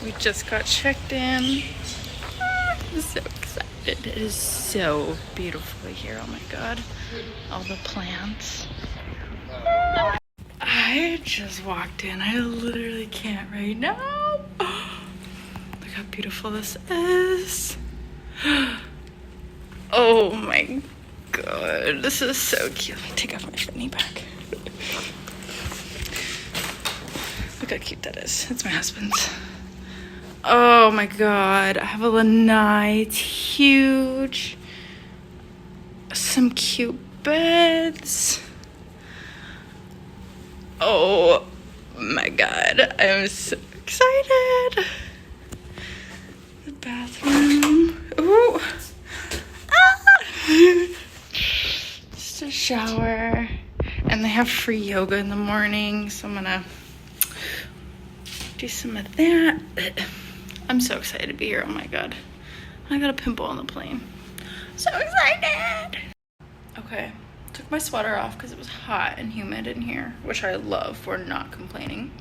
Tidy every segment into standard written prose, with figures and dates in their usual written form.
We just got checked in. I'm so excited. It is so beautiful here. Oh my god. All the plants. I just walked in. I literally can't right now. Look how beautiful this is. Oh my god. This is so cute. Let me take off my fanny pack. Look how cute that is. It's my husband's. Oh my god. I have a lanai. It's huge. Some cute beds. Oh my god. I'm so excited. The bathroom. Ooh. Ah. Just a shower. And they have free yoga in the morning. So I'm gonna do some of that. I'm so excited to be here. Oh my god. I got a pimple on the plane. So excited. Okay. Took my sweater off because it was hot and humid in here, which I love. We're not complaining.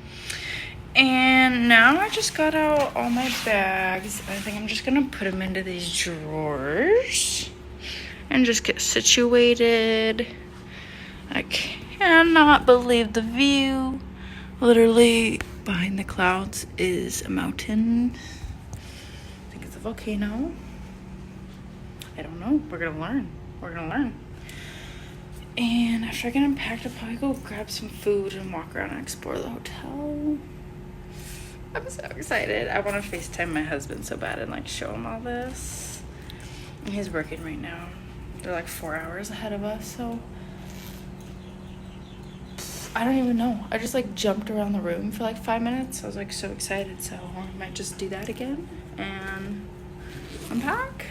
And now I just got out all my bags. I think I'm just gonna put them into these drawers and just get situated. I cannot believe the view. Literally behind the clouds is a mountain. I think it's a volcano. I don't know. We're gonna learn. We're gonna learn. And after I get unpacked, I'll probably go grab some food and walk around and explore the hotel. I'm so excited. I want to FaceTime my husband so bad and like show him all this. And he's working right now. They're like 4 hours ahead of us, so I don't even know. I just like jumped around the room for like 5 minutes. I was like so excited, so I might just do that again and unpack.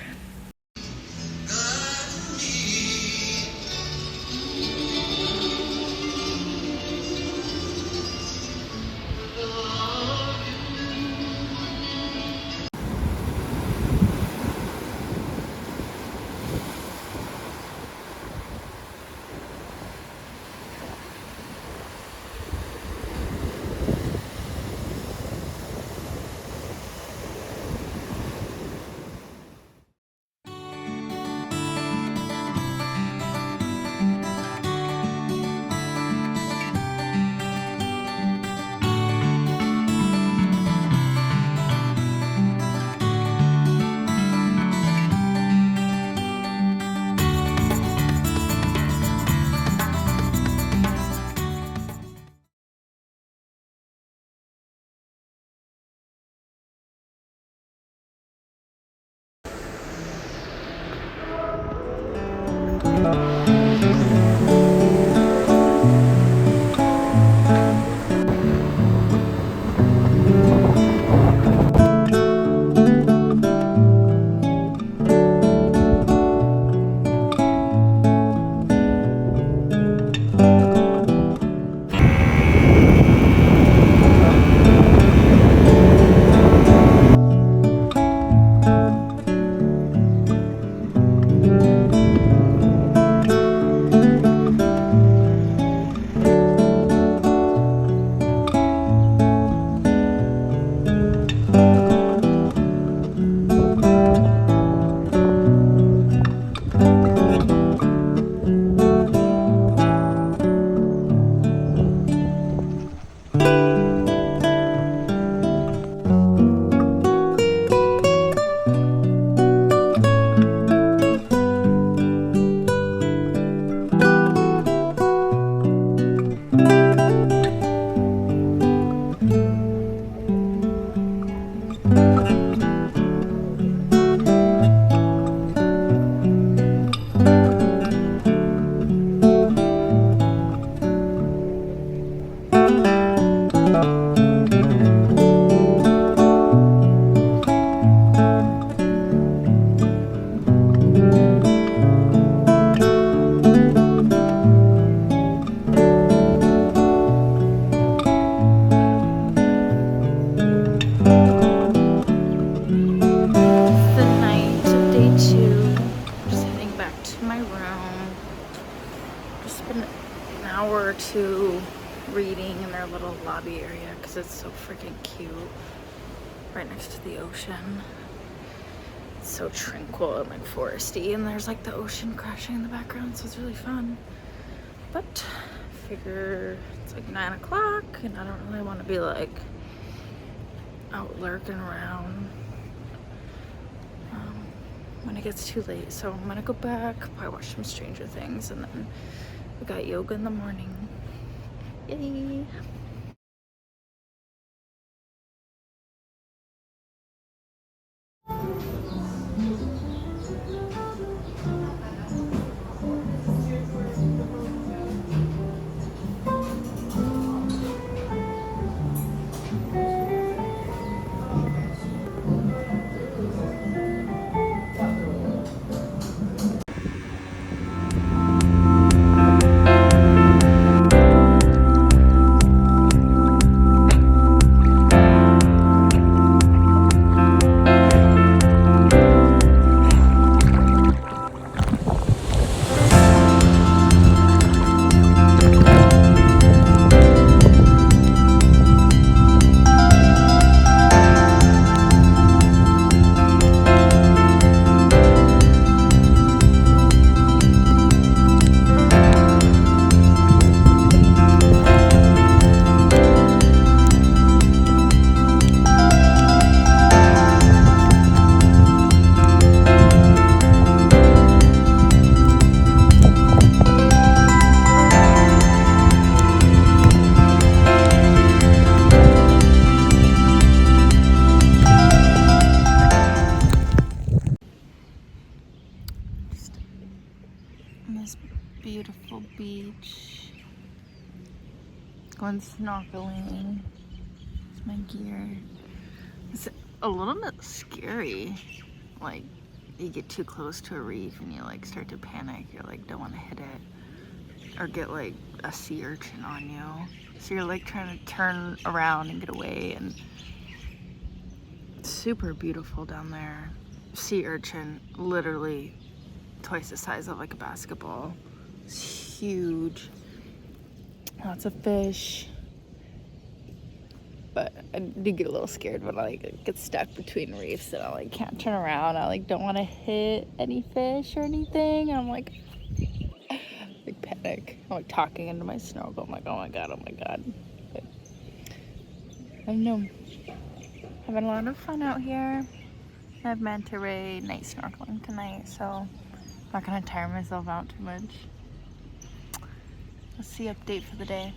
Reading in their little lobby area because it's so freaking cute. right next to the ocean. It's so tranquil and like foresty, and there's like the ocean crashing in the background, so it's really fun. But I figure it's like 9 o'clock and I don't really want to be like out lurking around when it gets too late. So I'm gonna go back, probably watch some Stranger Things, and then we got yoga in the morning. Yay! On this beautiful beach, going snorkeling. It's my gear. It's a little bit scary. Like, you get too close to a reef and you like start to panic. You're like, don't want to hit it or get like a sea urchin on you. So you're like trying to turn around and get away, and it's super beautiful down there. Sea urchin, literally twice the size of like a basketball. It's huge. Lots of fish. But I do get a little scared when I like get stuck between reefs and I like can't turn around. I like don't want to hit any fish or anything. I'm like panic. I'm like talking into my snorkel. I'm like, oh my god. But I don't know. Having a lot of fun out here. I have manta ray night snorkeling tonight, so I'm not gonna tire myself out too much. Let's see update for the day.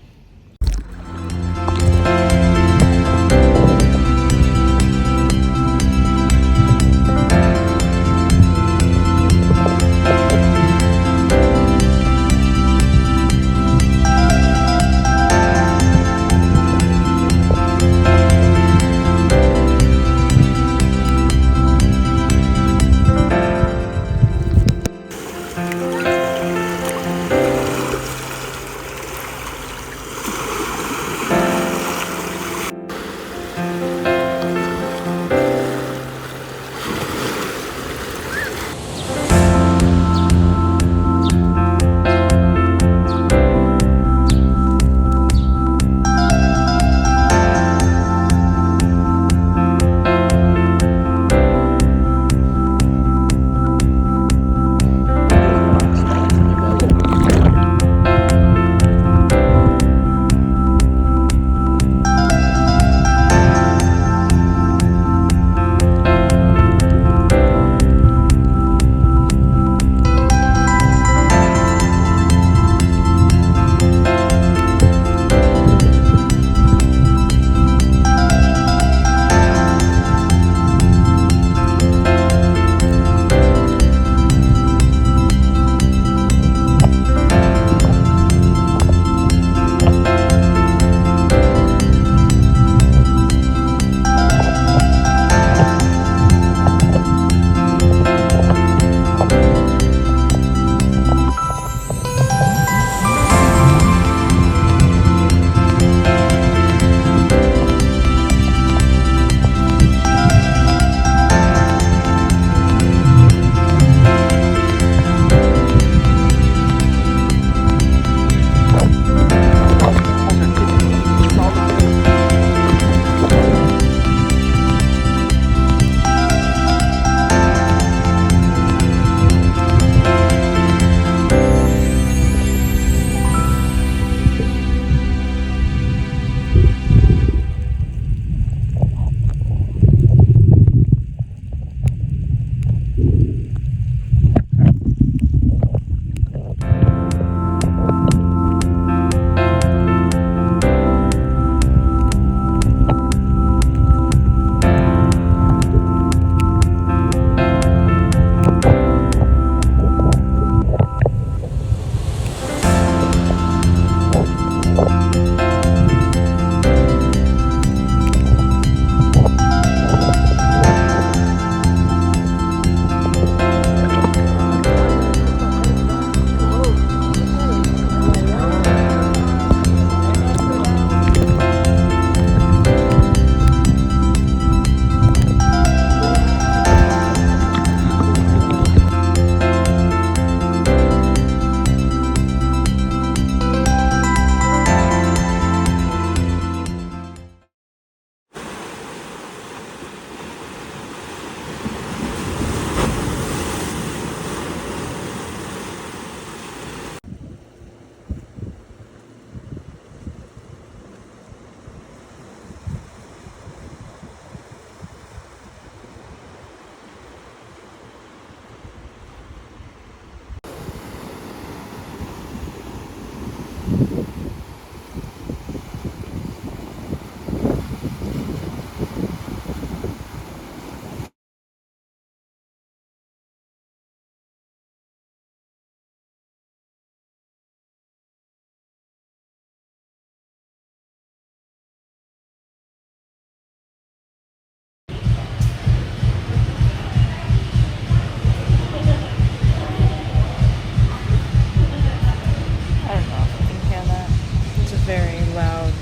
loud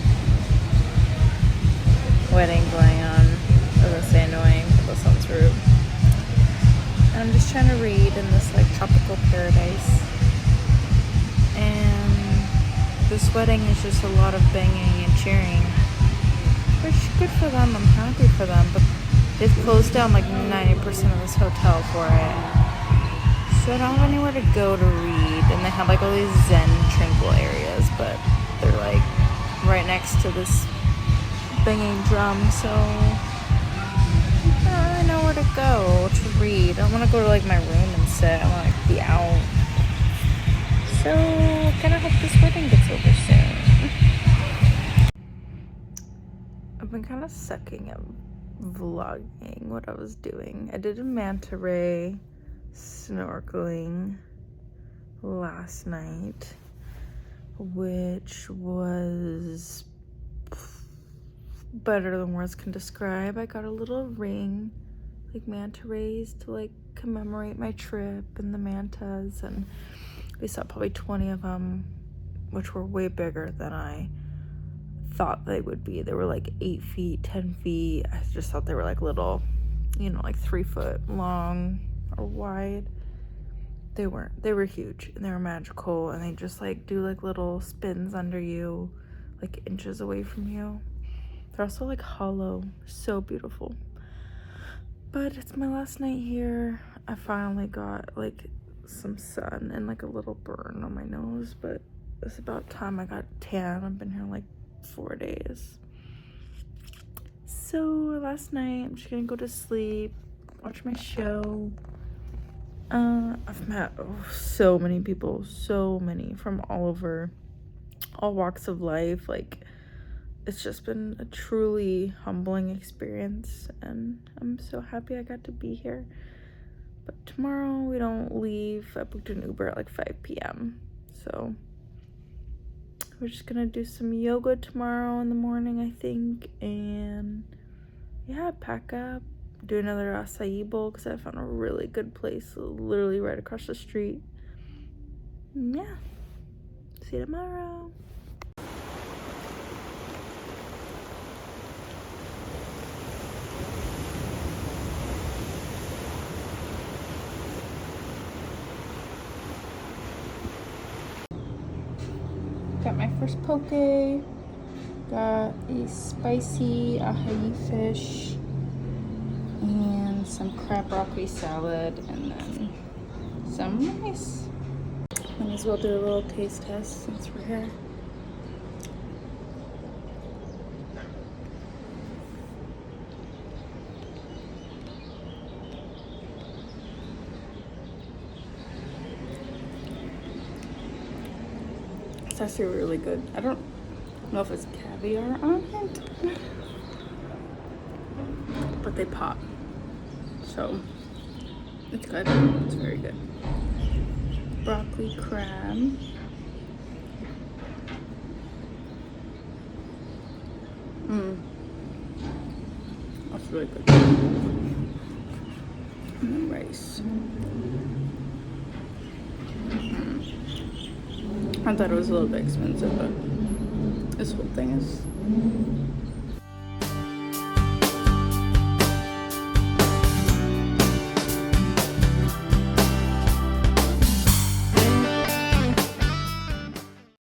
wedding going on. I was gonna say annoying, but that sounds rude. And I'm just trying to read in this like tropical paradise. And this wedding is just a lot of banging and cheering. Which, good for them, I'm happy for them, but they've closed down like 90% of this hotel for it. So I don't have anywhere to go to read, and they have like all these zen tranquil areas, but they're like right next to this banging drum, so I don't really know where to go to read. I don't want to go to like my room and sit, I want to like, be out. So I kind of hope this wedding gets over soon. I've been kind of sucking at vlogging what I was doing. I did a manta ray snorkeling last night, which was better than words can describe. I got a little ring, like manta rays, to like commemorate my trip and the mantas, and we saw probably 20 of them, which were way bigger than I thought they would be. They were like 8 feet, 10 feet. I just thought they were like little, you know, like 3 foot long or wide. They weren't. They were huge and they were magical, and they just like do like little spins under you, like inches away from you. They're also like hollow, so beautiful. But it's my last night here. I finally got like some sun and like a little burn on my nose, but it's about time I got tan. I've been here like 4 days. So last night I'm just gonna go to sleep, watch my show. I've met so many people, so many from all over, all walks of life. Like, it's just been a truly humbling experience, and I'm so happy I got to be here. But tomorrow we don't leave. I booked an Uber at like 5 p.m. So we're just gonna do some yoga tomorrow in the morning, I think, and yeah, pack up, do another acai bowl because I found a really good place literally right across the street. Yeah, see you tomorrow. Got my first poke, got a spicy acai fish, and some crab broccoli salad, and then some rice. Might as well do a little taste test since we're here. It's actually really good. I don't know if it's caviar on it, but they pop. So it's good. It's very good. Broccoli crab. That's really good. And then rice. I thought it was a little bit expensive, but this whole thing is